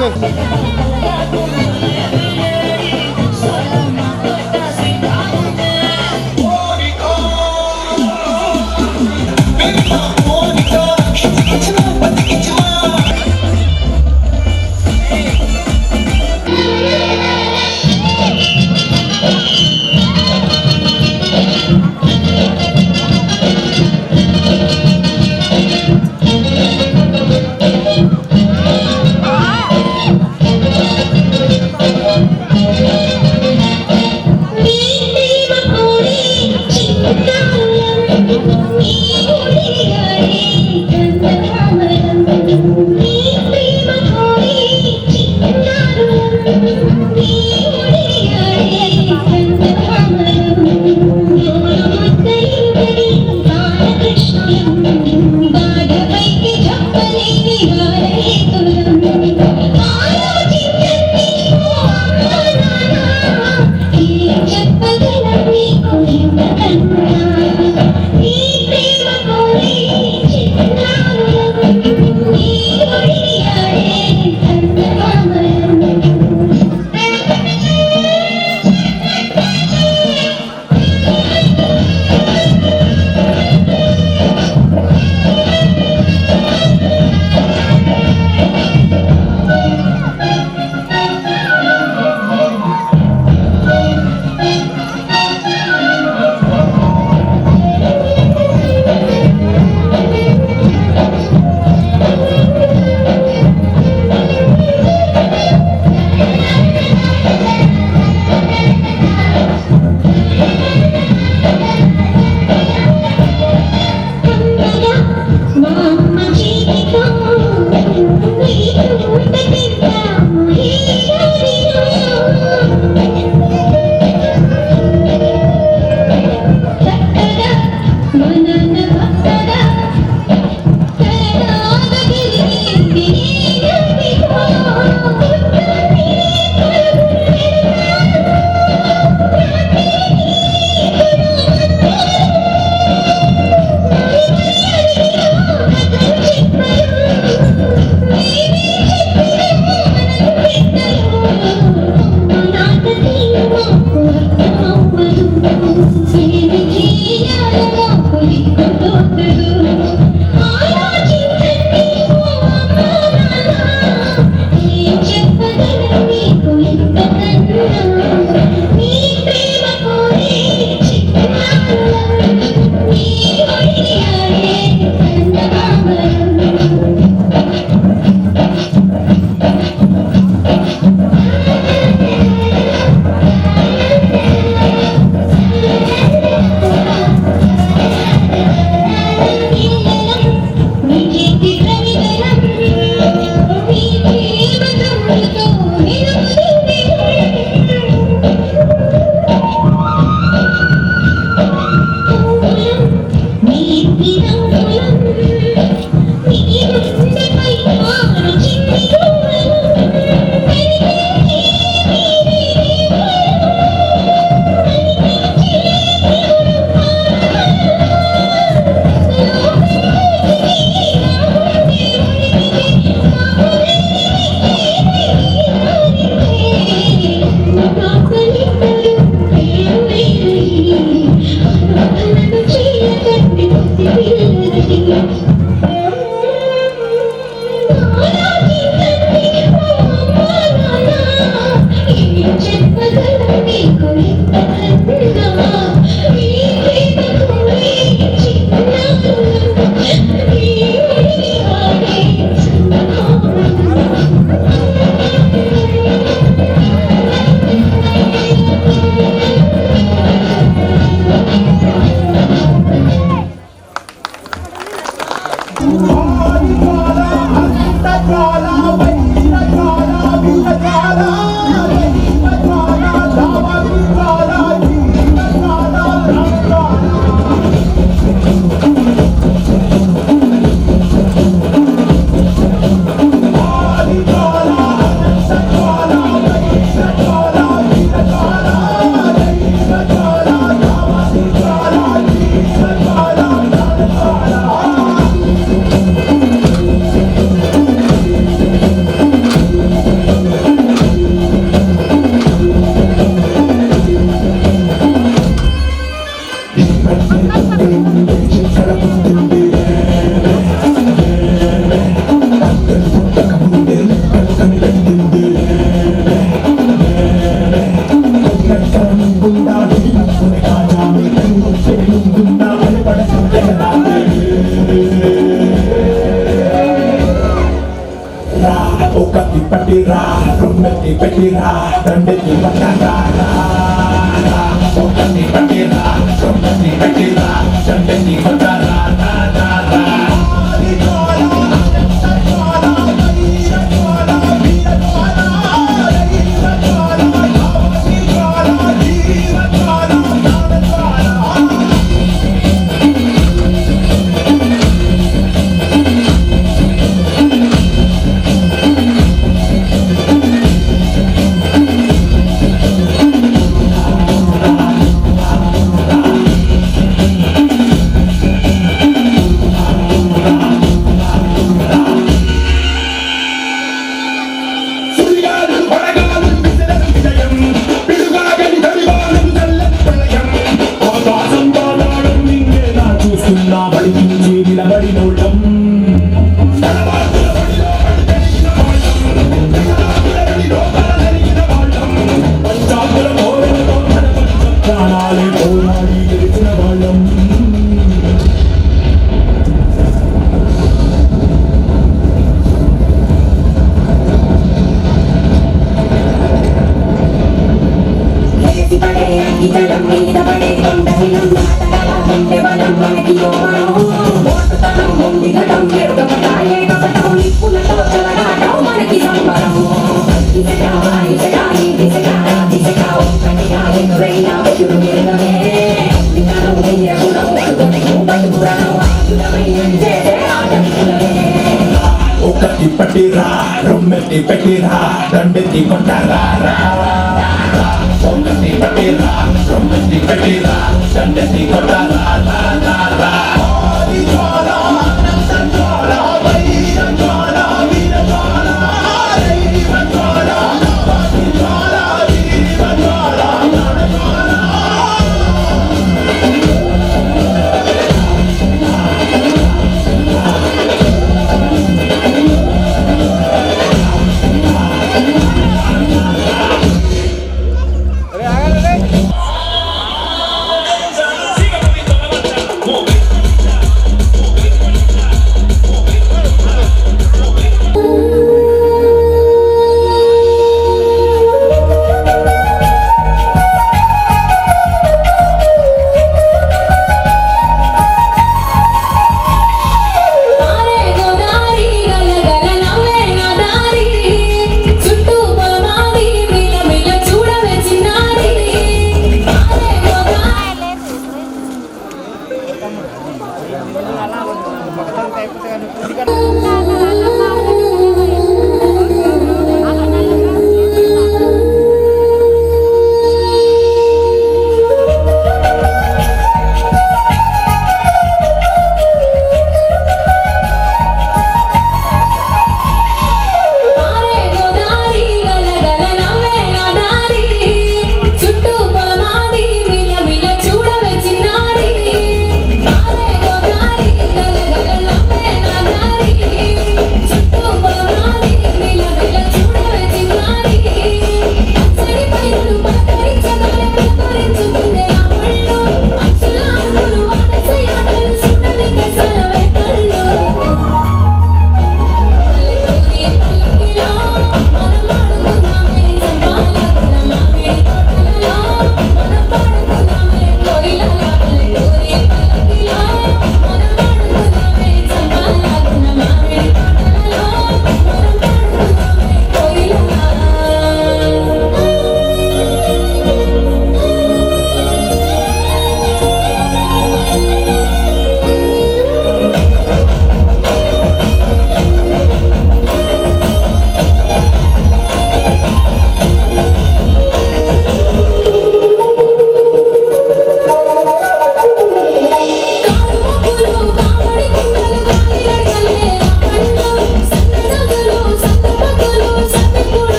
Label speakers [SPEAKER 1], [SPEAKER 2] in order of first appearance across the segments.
[SPEAKER 1] Thank you. ఒకటి పట్టిరా రెండెత్తి పెట్టిరా రెండెత్తి పట్టరా ఒకటి పట్టిరా రెండెత్తి పెట్టిరా రెండెత్తి పట్టరా ఒకటి పట్టిరా రెండెత్తి పెట్టిరా రెండెత్తి కొట్టరా ఒకటి పట్టిరా రెండెత్తి పెట్టిరా రెండెత్తి కొట్టరా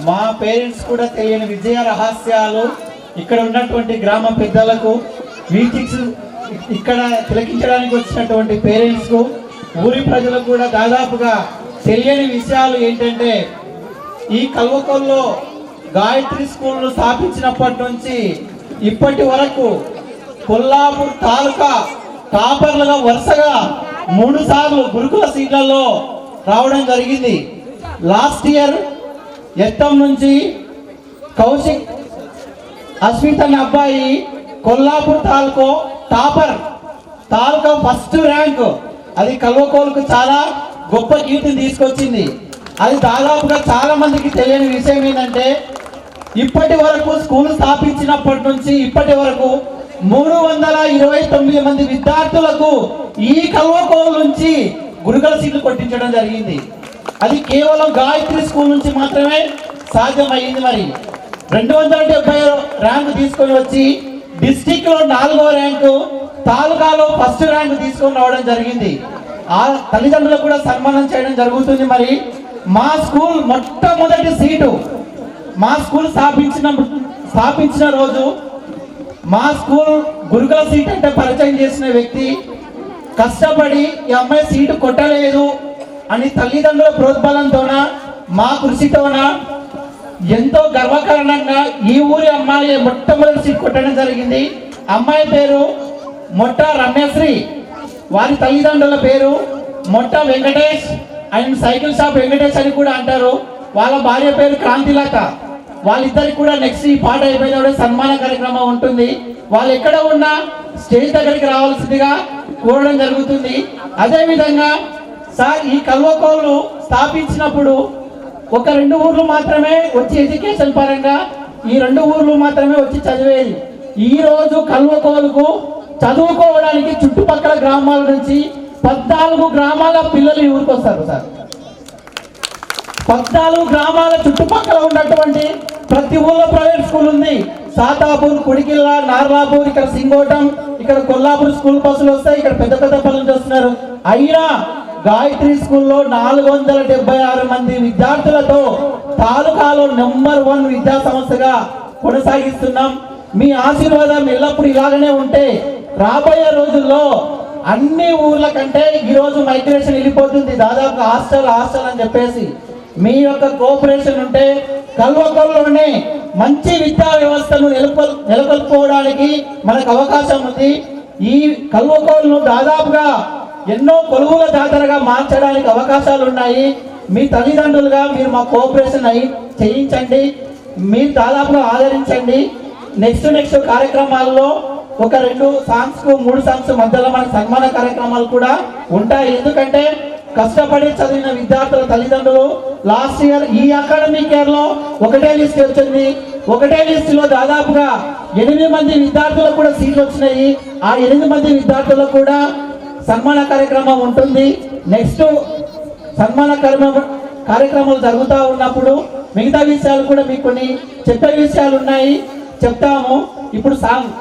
[SPEAKER 2] మా పేరెంట్స్ కూడా తెలియని విజయ రహస్యాలు ఇక్కడ ఉన్నటువంటి గ్రామ పెద్దలకు, వీటిక్స్ ఇక్కడ తిలకించడానికి వచ్చినటువంటి పేరెంట్స్కు, ఊరి ప్రజలకు కూడా దాదాపుగా తెలియని విషయాలు ఏంటంటే, ఈ కల్వకొల్లో గాయత్రి స్కూల్ను స్థాపించినప్పటి నుంచి ఇప్పటి వరకు కొల్లాపూర్ తాలూకా టాపర్లుగా వరుసగా 3 సార్లు గురుకుల సీట్లలో రావడం జరిగింది. లాస్ట్ ఇయర్ ఎత్తం నుంచి కౌశిక్ అస్మిత్ అనే అబ్బాయి కొల్లాపూర్ తాలూకా టాపర్, తాలూకా ఫస్ట్ ర్యాంక్, అది కల్వకోలుకు చాలా గొప్ప కీర్తిని తీసుకొచ్చింది. అది దాదాపుగా చాలా మందికి తెలియని విషయం ఏంటంటే, ఇప్పటి వరకు స్కూల్ స్థాపించినప్పటి నుంచి ఇప్పటి వరకు 329 మంది విద్యార్థులకు ఈ కల్వకోలు నుంచి గురుకుల సీట్లు కొట్టించడం జరిగింది. అది కేవలం గాయత్రి స్కూల్ నుంచి మాత్రమే సాధ్యమైంది. మరి 270 ర్యాంకు తీసుకొని వచ్చి డిస్టిక్ లో 4వ ర్యాంకు, తాలూకాలో ఫస్ట్ ర్యాంకు తీసుకొని రావడం జరిగింది. ఆ తల్లిదండ్రులకు కూడా సన్మానం చేయడం జరుగుతుంది. మరి మా స్కూల్ మొట్టమొదటి సీటు, మా స్కూల్ స్థాపించిన రోజు మా స్కూల్ గురుకుల సీట్ అంటే పరిచయం చేసిన వ్యక్తి కష్టపడి ఈ అమ్మాయి సీటు కొట్టలేదు అని తల్లిదండ్రుల ప్రోద్బలంతోన, మా కృషితోన ఎంతో గర్వకారణంగా ఈ ఊరి అమ్మాయి మొట్టమొదటి సీట్ కొట్టడం జరిగింది. అమ్మాయి పేరు మొట్ట రమ్యశ్రీ, వారి తల్లిదండ్రుల పేరు మొట్ట Venkatesh and cycle shop Venkatesh అని కూడా అంటారు. వాళ్ళ భార్య పేరు క్రాంతిలత. వాళ్ళిద్దరికి కూడా నెక్స్ట్ ఈ పాట అయిపోయిన సన్మాన కార్యక్రమం ఉంటుంది. వాళ్ళు ఎక్కడ ఉన్నా స్టేజ్ దగ్గరికి రావాల్సిందిగా కోరడం జరుగుతుంది. అదేవిధంగా సార్, ఈ కల్వకోలు స్థాపించినప్పుడు ఒక 2 ఊర్లు మాత్రమే వచ్చి ఎడ్యుకేషన్ పరంగా ఈ 2 ఊర్లు మాత్రమే వచ్చి చదివేది. ఈ రోజు కల్వకోలుకు చదువుకోవడానికి చుట్టుపక్కల గ్రామాల నుంచి 14 గ్రామాల పిల్లలు ఈ ఊరికి వస్తారు సార్. 14 గ్రామాల చుట్టుపక్కల ఉన్నటువంటి ప్రతి ఊళ్ళో ప్రైవేట్ స్కూల్ ఉంది. సాతాపూర్, కుడికిల్ల, నార్లాపూర్, ఇక్కడ సింగోటం, ఇక్కడ కొల్లాపూర్ స్కూల్ బస్సులు వస్తాయి. ఇక్కడ పెద్ద పెద్ద పనులు చేస్తున్నారు. అయినా గాయత్రి స్కూల్లో 476 మంది విద్యార్థులతో తాలూకాలో నెంబర్ 1 విద్యా సంస్థగా కొనసాగిస్తున్నాం. మీ ఆశీర్వాదం ఎల్లప్పుడూ ఇలాగనే ఉంటే రాబోయే రోజుల్లో అన్ని ఊర్ల కంటే ఈరోజు మైగ్రేషన్ వెళ్ళిపోతుంది, దాదాపు హాస్టల్ అని చెప్పేసి. మీ యొక్క కోఆపరేషన్ ఉంటే కల్వకోలులోనే మంచి విద్యా వ్యవస్థను నెలకొల్పుకోవడానికి మనకు అవకాశం ఉంది. ఈ కల్వకోలును దాదాపుగా ఎన్నో కొలువుల జాతరగా మార్చడానికి అవకాశాలు ఉన్నాయి. మీ తల్లిదండ్రులుగా మీరు మా కోఆపరేషన్ చేయించండి, మీరు దాదాపుగా ఆదరించండి. నెక్స్ట్ కార్యక్రమాల్లో ఒక 2 సాంగ్స్ 3 సాంగ్స్ మధ్యలో మన సన్మాన కార్యక్రమాలు కూడా ఉంటాయి. ఎందుకంటే కష్టపడి చదివిన విద్యార్థుల తల్లిదండ్రులు లాస్ట్ ఇయర్ ఈ అకాడమిక్ ఇయర్ లో ఒకటే లిస్ట్ వచ్చింది. ఒకటే లిస్ట్ లో దాదాపుగా 8 మంది విద్యార్థులకు కూడా సీట్లు వచ్చినాయి. ఆ 8 మంది విద్యార్థులకు కూడా సన్మాన కార్యక్రమం ఉంటుంది. నెక్స్ట్ సన్మాన కార్యక్రమాలు జరుగుతూ ఉన్నప్పుడు మిగతా విషయాలు కూడా మీకు కొన్ని చెప్పే విషయాలు ఉన్నాయి, చెప్తాము. ఇప్పుడు సాంగ్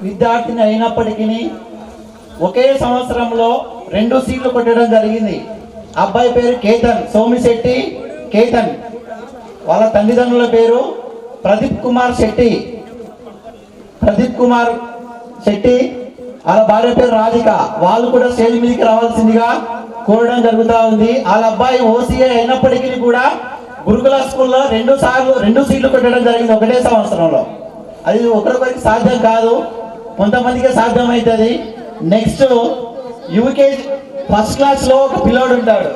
[SPEAKER 2] విద్యార్థిని అయినప్పటికీ ఒకే సంవత్సరంలో 2 సీట్లు కొట్టడం జరిగింది. అబ్బాయి పేరు కేతన్, సోమిశెట్టి కేతన్. వాళ్ళ తల్లిదండ్రుల పేరు ప్రదీప్ కుమార్ శెట్టి. వాళ్ళ భార్య పేరు రాధిక. వాళ్ళు కూడా స్టేజ్ మీదకి రావాల్సిందిగా కోరడం జరుగుతూ ఉంది. వాళ్ళ అబ్బాయి ఓసీఏ అయినప్పటికీ కూడా గురుకుల స్కూల్లో 2 సీట్లు కొట్టడం జరిగింది ఒకటే సంవత్సరంలో. అది ఒకరికొకరికి సాధ్యం కాదు, కొంతమందికి సాధ్యం అవుతుంది. నెక్స్ట్ యూకేజీ ఫస్ట్ క్లాస్లో ఒక పిల్లోడు ఉంటాడు.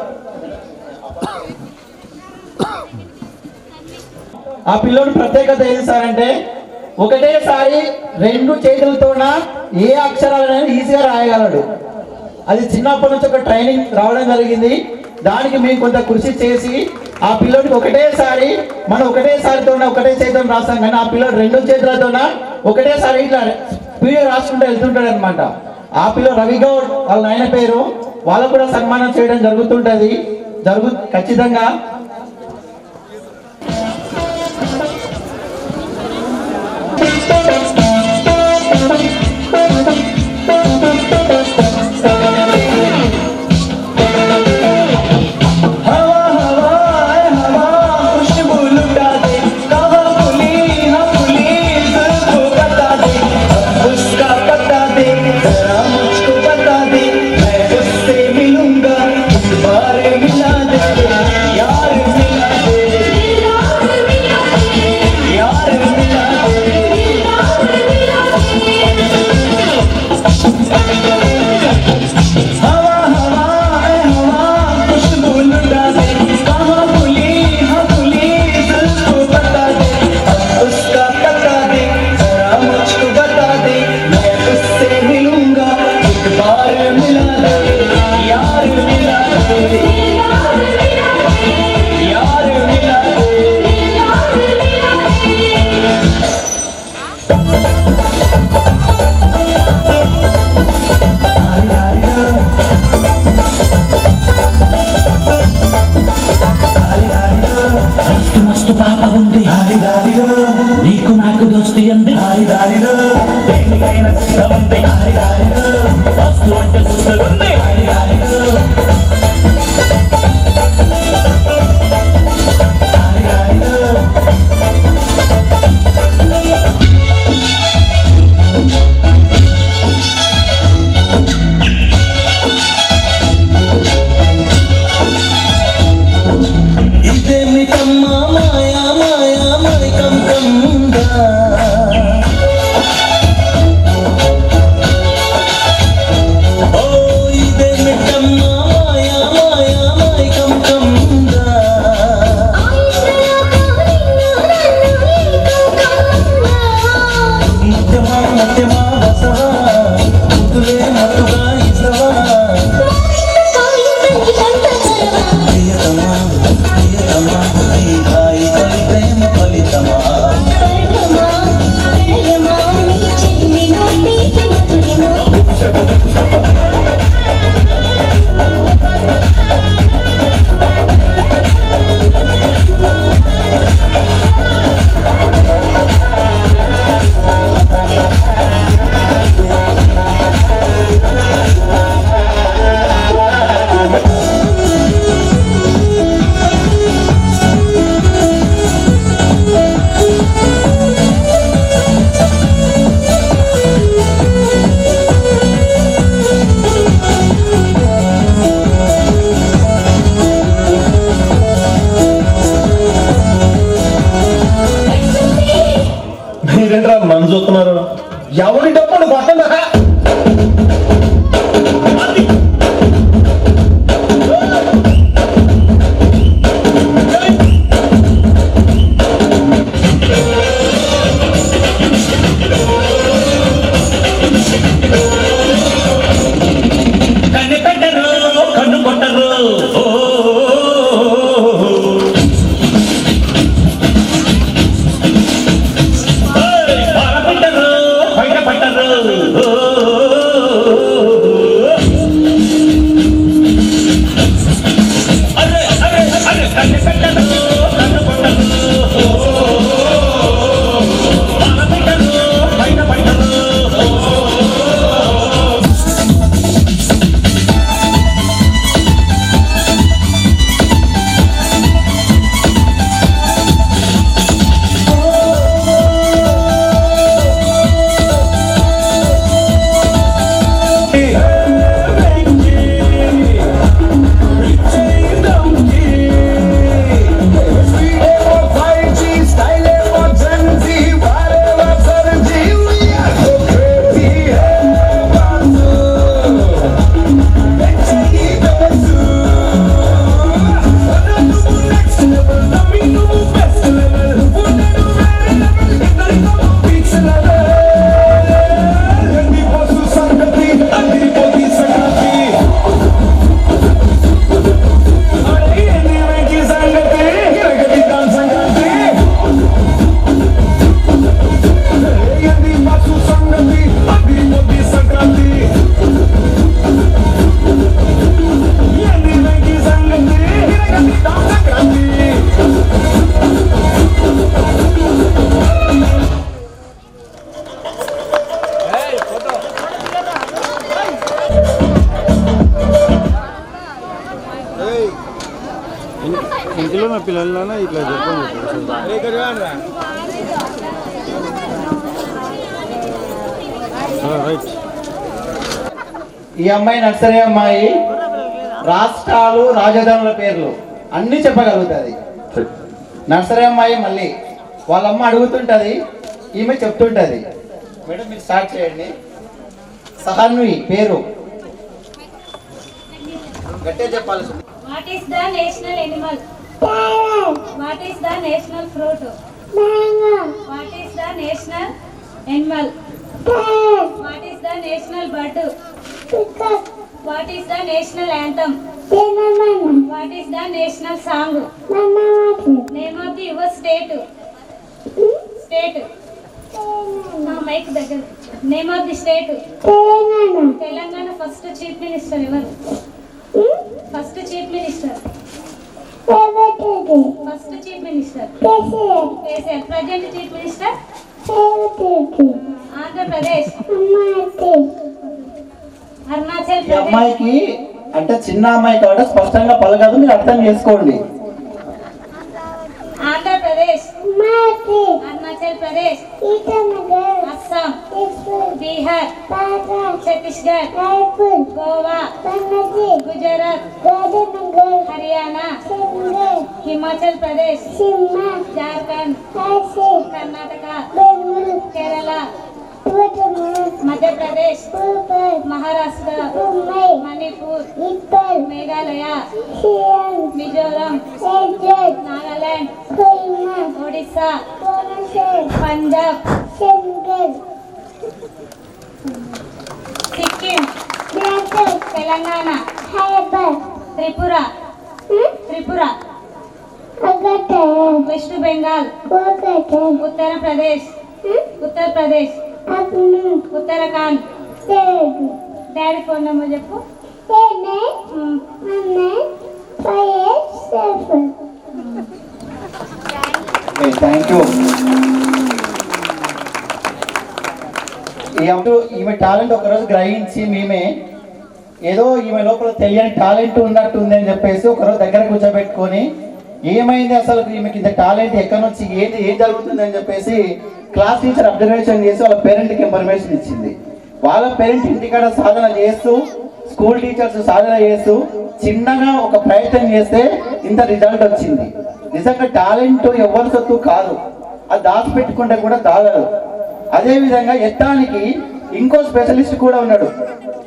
[SPEAKER 2] ఆ పిల్లోడు ప్రత్యేకత ఏంటి సార్ అంటే ఒకటేసారి 2 చేతులతోన ఏ అక్షరాలైనా ఈజీగా రాయగలడు. అది చిన్నప్పటి నుంచి ఒక ట్రైనింగ్ రావడం జరిగింది. దానికి మేము కొంత కృషి చేసి ఆ పిల్లోడికి ఒకటేసారితోన ఒకటే చేతులు రాస్తాం, కానీ ఆ పిల్లోడు 2 చేతులతోన ఒకటేసారి ఇట్లా స్పీడ్ రాసుకుంటూ వెళ్తుంటాడు అనమాట. ఆ పిల్లోడు రవిగౌడ్ వాళ్ళ నాయన పేరు. వాళ్ళకు కూడా సన్మానం చేయడం జరుగుతుంటది ఖచ్చితంగా.
[SPEAKER 1] దేనికైనా సిద్ధముంది ఆరిగాయలు వస్తు అంటే చూస్తుంది ఆరిగాయలు
[SPEAKER 3] ఇదేమిటమ్మా మాయా మాయా మైకం కమ్ముందా ఓ ఇదేమిటమ్మా మాయా మాయా మైకం కమ్ముందా ముత్యమా ముత్యమా వసవా ముద్దులే మత్తుగా ఇసవా ప్రియతమా ప్రియతమా ఈ హాయి తొలి ప్రేమ ఫలితమా
[SPEAKER 4] మీరేంట్రా మన చూస్తున్నారు ఎవరి డబ్బులు కొట్టండి
[SPEAKER 1] కన్ను పెట్టరు కన్ను కొట్టరు పెట్టరు బయట పట్టరు అరే అరే అరే కన్ను పెట్టరు కన్ను కొట్టరు పెట్టరు బయట పట్టరు
[SPEAKER 5] ఇంట్లో నా పిల్లలైనా ఇట్లా చెప్పండి. రైట్.
[SPEAKER 2] ఈ అమ్మాయి నర్సరీ అమ్మాయి రాష్ట్రాలు రాజధానుల పేర్లు అన్నీ చెప్పగలుగుతుంది. నర్సరీ అమ్మాయి మళ్ళీ వాళ్ళ అమ్మ అడుగుతుంటది, ఈమె చెప్తుంటది. మేడం మీరు స్టార్ట్ చేయండి. సహన్వి పేరు గట్టే చెప్పాలి.
[SPEAKER 6] What is the national animal? What is the national fruit? What is the national animal? What is the national bird? What is the national anthem? What is the national song? Name of the your state. State. Mike దగ్గర. Name of the state. Telangana first chief minister ఎవరు? First chief minister. First chief minister KCR. Present chief minister Andhra Pradesh, Arunachal
[SPEAKER 2] ఈ
[SPEAKER 6] ప్రదేశ్,
[SPEAKER 2] అమ్మాయికి అంటే చిన్న అమ్మాయి కాబట్టి స్పష్టంగా పలకదు, మీరు అర్థం చేసుకోండి.
[SPEAKER 6] Andhra Pradesh, Arunachal Pradesh, Assam, Bihar, Chhattisgarh, Goa, Gujarat, Haryana, Himachal Pradesh, Jharkhand, Karnataka, Kerala, Madhya Pradesh, Maharashtra, Manipur, Meghalaya, Mizoram, Nagaland, Odisha, Punjab, Sikkim, Telangana, Tripura, west Bengal, Uttar Pradesh, Uttarakhand. Daddy phone number చెప్పు.
[SPEAKER 2] Thank you. ఈమె టాలెంట్ ఒకరోజు గ్రహించి మేమే ఏదో ఈమె లోపల తెలియని టాలెంట్ ఉన్నట్టుంది అని చెప్పేసి ఒకరోజు దగ్గర కూర్చోబెట్టుకొని ఏమైంది అసలు ఈమెకి ఇంత టాలెంట్ ఎక్కడి నుంచి ఏం జరుగుతుంది అని చెప్పేసి క్లాస్ టీచర్ అబ్జర్వేషన్ చేసి వాళ్ళ పేరెంట్కి ఇన్ఫర్మేషన్ ఇచ్చింది. వాళ్ళ పేరెంట్ ఇంటికాడ సాధన చేస్తూ స్కూల్ టీచర్స్ సాధన చేస్తూ చిన్నగా ఒక ప్రయత్నం చేస్తే ఇంత రిజల్ట్ వచ్చింది. నిజంగా టాలెంట్ ఎవరి సొత్తు కాదు, అది దాచిపెట్టుకుంటే కూడా దాగదు. అదేవిధంగా ఎత్తానికి ఇంకో స్పెషలిస్ట్ కూడా ఉన్నాడు.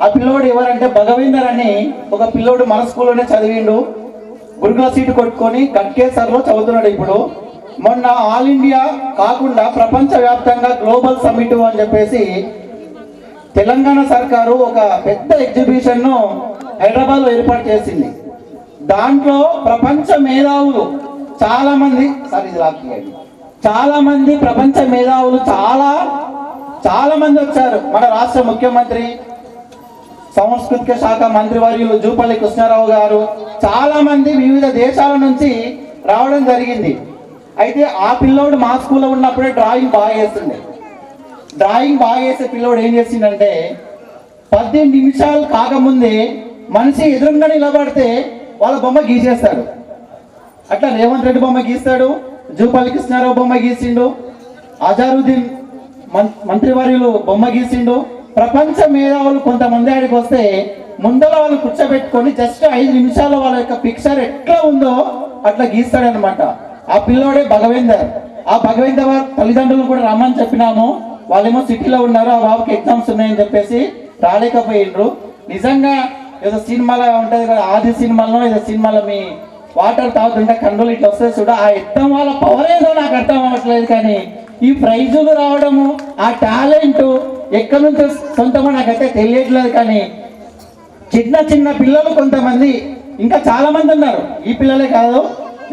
[SPEAKER 2] ఆ పిల్లోడు ఎవరంటే భగవీందర్ అని ఒక పిల్లోడు మన స్కూల్లోనే చదివిండు. గురుకుల సీటు కొట్టుకొని గట్కేసర్లో చదువుతున్నాడు. ఇప్పుడు మొన్న ఆల్ ఇండియా కాకుండా ప్రపంచ వ్యాప్తంగా గ్లోబల్ సమ్మిట్ అని చెప్పేసి తెలంగాణ సర్కారు ఒక పెద్ద ఎగ్జిబిషన్ను హైదరాబాద్లో ఏర్పాటు చేసింది. దాంట్లో ప్రపంచ మేధావులు చాలా మంది ప్రపంచ మేధావులు చాలా మంది వచ్చారు. మన రాష్ట్ర ముఖ్యమంత్రి, సాంస్కృతిక శాఖ మంత్రివర్యులు జూపల్లి కృష్ణారావు గారు, చాలా మంది వివిధ దేశాల నుంచి రావడం జరిగింది. అయితే ఆ పిల్లోడు మా స్కూల్లో ఉన్నప్పుడే డ్రాయింగ్ బాగా చేస్తుండే. డ్రాయింగ్ బాగా చేసే పిల్లోడు ఏం చేసిందంటే 18 నిమిషాలు కాకముందే మనిషి ఎదురుగా నిలబడితే వాళ్ళ బొమ్మ గీసేస్తాడు. అట్లా రేవంత్ రెడ్డి బొమ్మ గీస్తాడు, జూపల్లి కృష్ణారావు బొమ్మ గీసిండు, అజారుద్దీన్ మంత్రివర్యులు బొమ్మ గీసిండు. ప్రపంచ మేధావులు కొంతమంది ఆడికి వస్తే ముందర వాళ్ళు కూర్చోబెట్టుకొని జస్ట్ 5 నిమిషాల్లో వాళ్ళ యొక్క పిక్చర్ ఎట్లా ఉందో అట్లా గీస్తాడనమాట. ఆ పిల్లోడే భగవేందర్. ఆ భగవేందర్ తల్లిదండ్రులు కూడా రమ్మని చెప్పినాము, వాళ్ళేమో సిటీలో ఉన్నారు, ఆ బాబుకి ఎగ్జామ్స్ ఉన్నాయని చెప్పేసి రాలేకపోయిండ్రు. నిజంగా ఏదో సినిమాలో ఉంటుంది కదా, ఆది సినిమాలో ఏదో సినిమాలో మీ వాటర్ తాగుతుంటే కంట్రోల్ ఇట్లా వస్తుంది చూడ, ఆ ఎత్తం వాళ్ళ పవర్ ఏదో నాకు అర్థం అవ్వట్లేదు. కానీ ఈ ప్రైజులు రావడము, ఆ టాలెంట్ ఎక్కడి నుంచి సొంతమో నాకైతే తెలియట్లేదు. కానీ చిన్న పిల్లలు కొంతమంది ఇంకా చాలా మంది ఉన్నారు. ఈ పిల్లలే కాదు,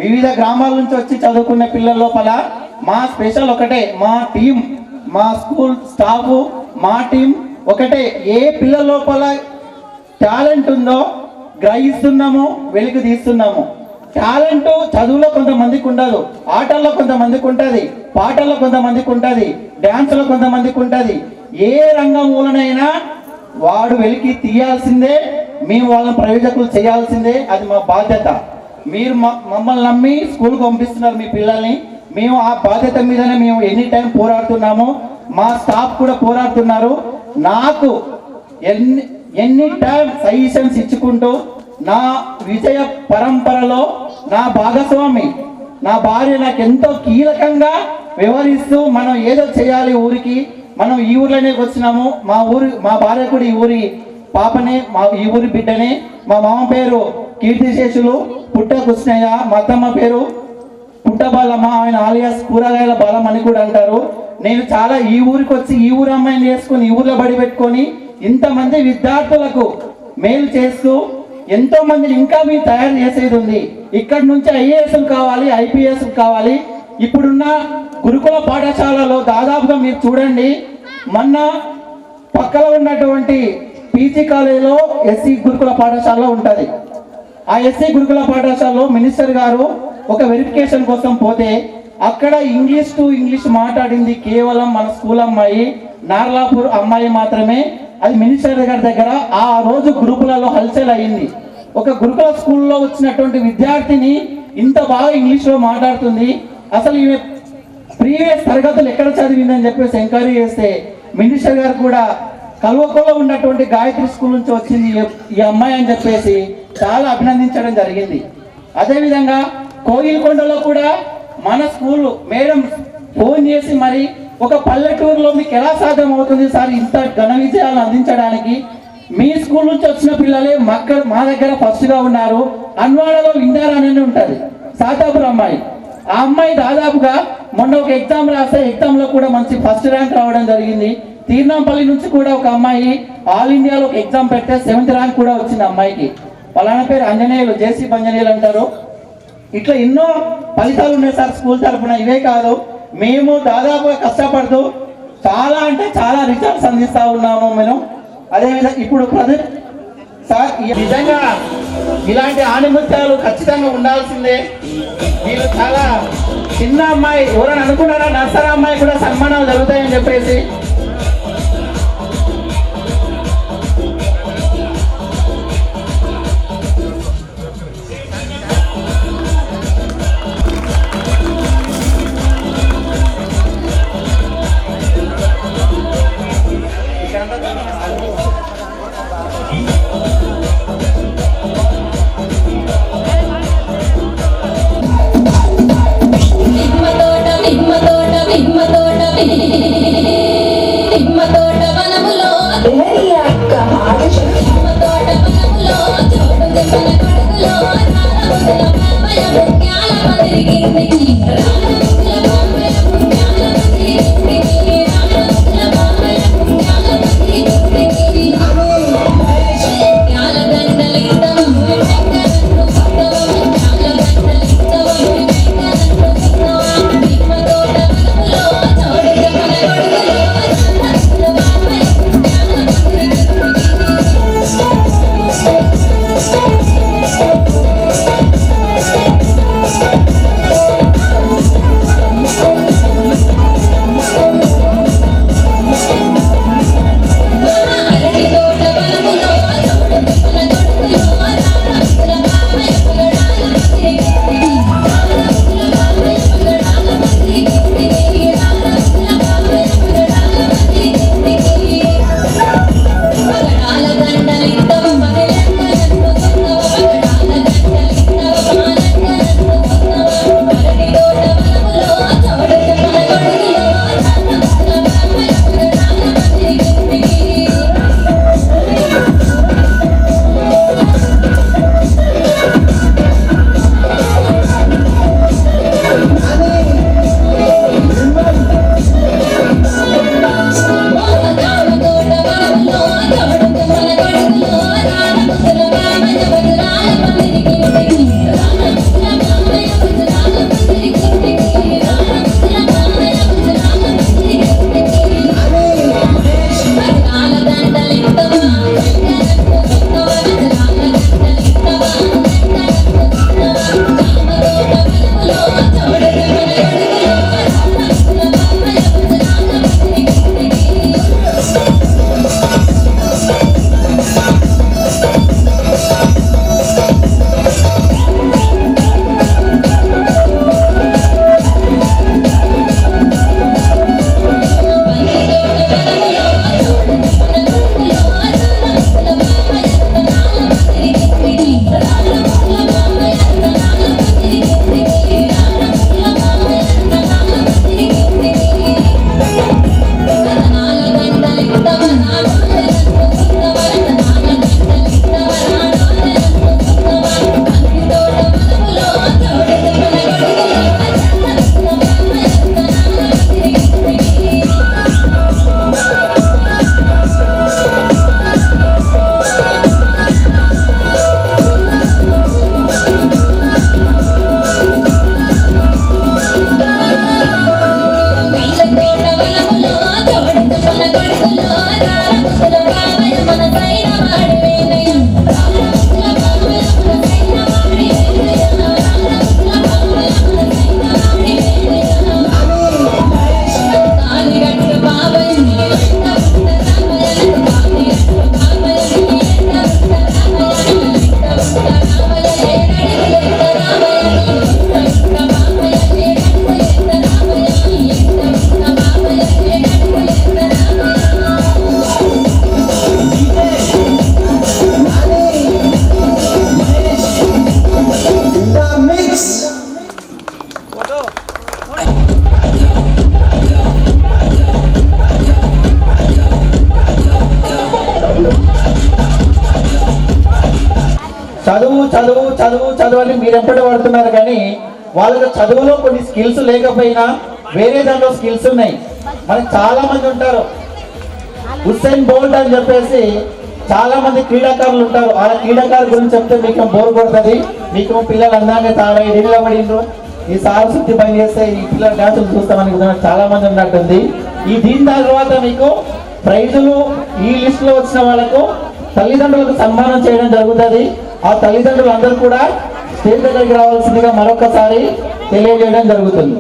[SPEAKER 2] వివిధ గ్రామాల నుంచి వచ్చి చదువుకునే పిల్లల లోపల మా స్పెషల్ ఒకటే, మా టీం, మా స్కూల్ స్టాఫ్, మా టీం ఒకటే. ఏ పిల్లల లోపల టాలెంట్ ఉందో గ్రహిస్తున్నాము, వెలికి తీస్తున్నాము. టాలెంట్ చదువులో కొంతమందికి ఉండదు, ఆటల్లో కొంతమందికి ఉంటుంది, పాటల్లో కొంతమందికి ఉంటుంది, డ్యాన్స్లో కొంతమందికి ఉంటుంది. ఏ రంగంలోనైనా వాడు వెలికి తీయాల్సిందే, మేము వాళ్ళని ప్రయోజకులు చేయాల్సిందే. అది మా బాధ్యత. మీరు మమ్మల్ని నమ్మి స్కూల్కి పంపిస్తున్నారు మీ పిల్లల్ని, మేము ఆ బాధ్యత మీదనే మేము ఎనీ టైం పోరాడుతున్నాము. మా స్టాఫ్ కూడా పోరాడుతున్నారు. నాకు ఎన్ని టైం సజెషన్స్ ఇచ్చుకుంటూ నా విజయ పరంపరలో నా భాగస్వామి, నా భార్య నాకు ఎంతో కీలకంగా వ్యవహరిస్తూ మనం ఏదో చేయాలి ఊరికి, మనం ఈ ఊర్లోనే వచ్చినాము, మా భార్య కూడా ఈ ఊరి పాపనే, ఈ ఊరి బిడ్డనే. మా మామ పేరు కీర్తిశేషులు పుట్ట కృష్ణయ్య, మా అత్తమ్మ పేరు పుట్టబాలమ్మ, ఆయన ఆలియాస్ కూరగాయల బాలమ్మ అని కూడా అంటారు. నేను చాలా ఈ ఊరికి వచ్చి ఈ ఊరు అమ్మాయిని చేసుకొని ఈ ఊర్లో బడి పెట్టుకొని ఇంతమంది విద్యార్థులకు మేలు చేస్తూ ఎంతో మందిని ఇంకా మీరు తయారు చేసేది ఉంది. ఇక్కడి నుంచి ఐఏఎస్లు కావాలి, ఐపీఎస్లు కావాలి. ఇప్పుడున్న గురుకుల పాఠశాలలో దాదాపుగా మీరు చూడండి, మొన్న పక్కన ఉన్నటువంటి పీజీ కాలేజీలో ఎస్సీ గురుకుల పాఠశాల ఉంటుంది. ఆ ఎస్సీ గురుకుల పాఠశాలలో మినిస్టర్ గారు ఒక వెరిఫికేషన్ కోసం పోతే అక్కడ ఇంగ్లీష్ టు ఇంగ్లీష్ మాట్లాడింది కేవలం మన స్కూల్ అమ్మాయి, నార్లాపూర్ అమ్మాయి మాత్రమే. అది మినిస్టర్ గారి దగ్గర ఆ రోజు గ్రూపులలో హల్చల్ అయ్యింది. ఒక గురుకుల స్కూల్లో వచ్చినటువంటి విద్యార్థిని ఇంత బాగా ఇంగ్లీష్లో మాట్లాడుతుంది, అసలు ఈమె ప్రీవియస్ తరగతులు ఎక్కడ చదివిందని చెప్పేసి ఎంక్వైరీ చేస్తే మినిస్టర్ గారు కూడా కల్వకోలో ఉన్నటువంటి గాయత్రి స్కూల్ నుంచి వచ్చింది ఈ అమ్మాయి అని చెప్పేసి చాలా అభినందించడం జరిగింది. అదేవిధంగా కోయిల్కొండలో కూడా మన స్కూల్ మేడం ఫోన్ చేసి మరి ఒక పల్లెటూరులో మీకు ఎలా సాధ్యం అవుతుంది సార్ ఇంత ఘన విజయాలను అందించడానికి? మీ స్కూల్ నుంచి వచ్చిన పిల్లలే మా దగ్గర ఫస్ట్గా ఉన్నారు. అన్వాడలో విందారా అని ఉంటుంది, సాతాపూర్ అమ్మాయి. ఆ అమ్మాయి దాదాపుగా మొన్న ఒక ఎగ్జామ్ రాస్తే ఎగ్జామ్లో కూడా మంచి ఫస్ట్ ర్యాంక్ రావడం జరిగింది. తీర్నాంపల్లి నుంచి కూడా ఒక అమ్మాయి ఆల్ ఇండియాలో ఒక ఎగ్జామ్ పెడితే 7th ర్యాంక్ కూడా వచ్చింది అమ్మాయికి. వాళ్ళ పేరు అంజనేయులు, జేసీ అంజనేయులు అంటారు. ఇట్లా ఎన్నో ఫలితాలు ఉన్నాయి సార్ స్కూల్ తరఫున. ఇవే కాదు, మేము దాదాపుగా కష్టపడుతూ చాలా అంటే చాలా రిజల్ట్స్ అందిస్తూ ఉన్నాము మేము. అదేవిధంగా ఇప్పుడు ప్రజెంట్ సార్ నిజంగా ఇలాంటి ఆణిముత్యాలు ఖచ్చితంగా ఉండాల్సిందే. మీరు చాలా చిన్న అమ్మాయి, ఎవరైనా అనుకున్నారా నర్సరా అమ్మాయి కూడా సన్మానాలు జరుగుతాయని చెప్పేసి? చదువు చదువు చదువు చదువు అని మీరు ఎప్పటి పడుతున్నారు, కానీ వాళ్ళకి చదువులో కొన్ని స్కిల్స్ లేకపోయినా వేరే దాంట్లో స్కిల్స్ ఉన్నాయి. మనకి చాలా మంది ఉంటారు, హుస్సేన్ బోల్ట్ అని చెప్పేసి చాలా మంది క్రీడాకారులు ఉంటారు. ఆ క్రీడాకారుల గురించి చెప్తే మీకు బోర్ కొడుతుంది. మీకు పిల్లలు అందంగా తారై నిలబడిండ్రు, ఈ సార్ శుద్ధి పని చేస్తే ఈ పిల్లల డాన్సులు చూస్తామని చాలా మంది ఉన్నట్టుంది. ఈ దీని తర్వాత మీకు ప్రైజులు ఈ లిస్ట్ లో వచ్చిన వాళ్ళకు తల్లిదండ్రులకు సన్మానం చేయడం జరుగుతుంది. ఆ తల్లిదండ్రులు అందరూ కూడా స్టేజ్ దగ్గరికి రావాల్సిందిగా మరొకసారి తెలియజేయడం జరుగుతుంది.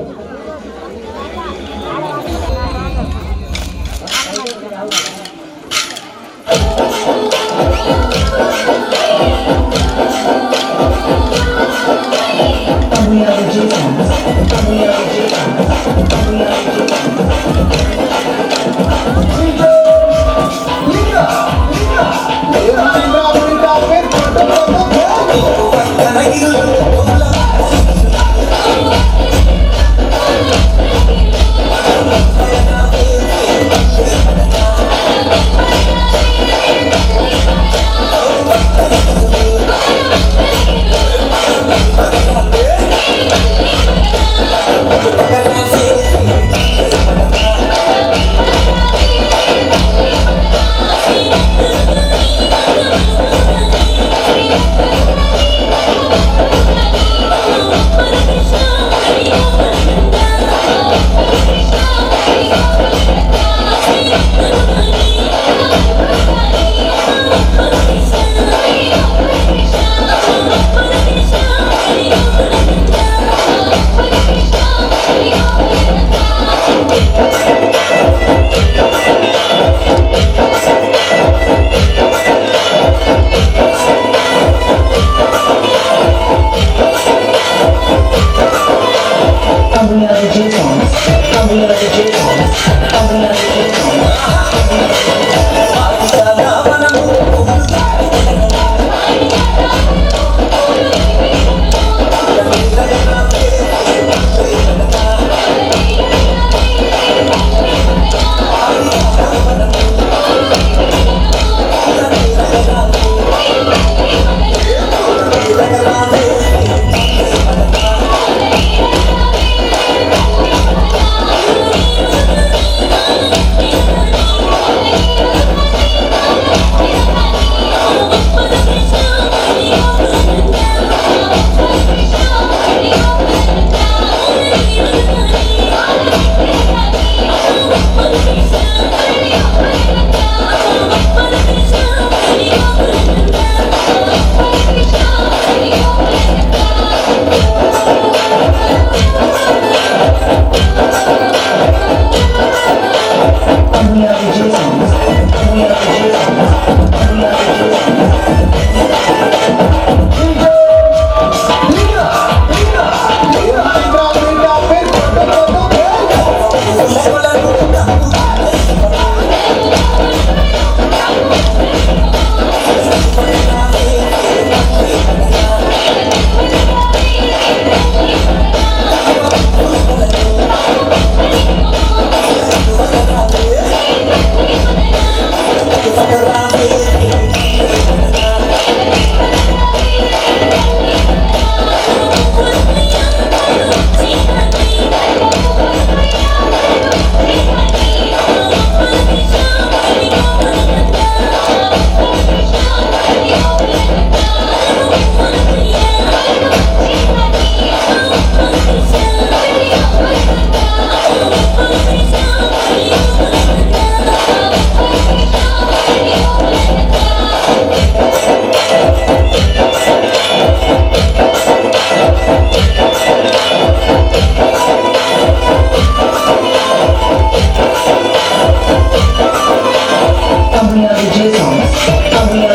[SPEAKER 3] I'm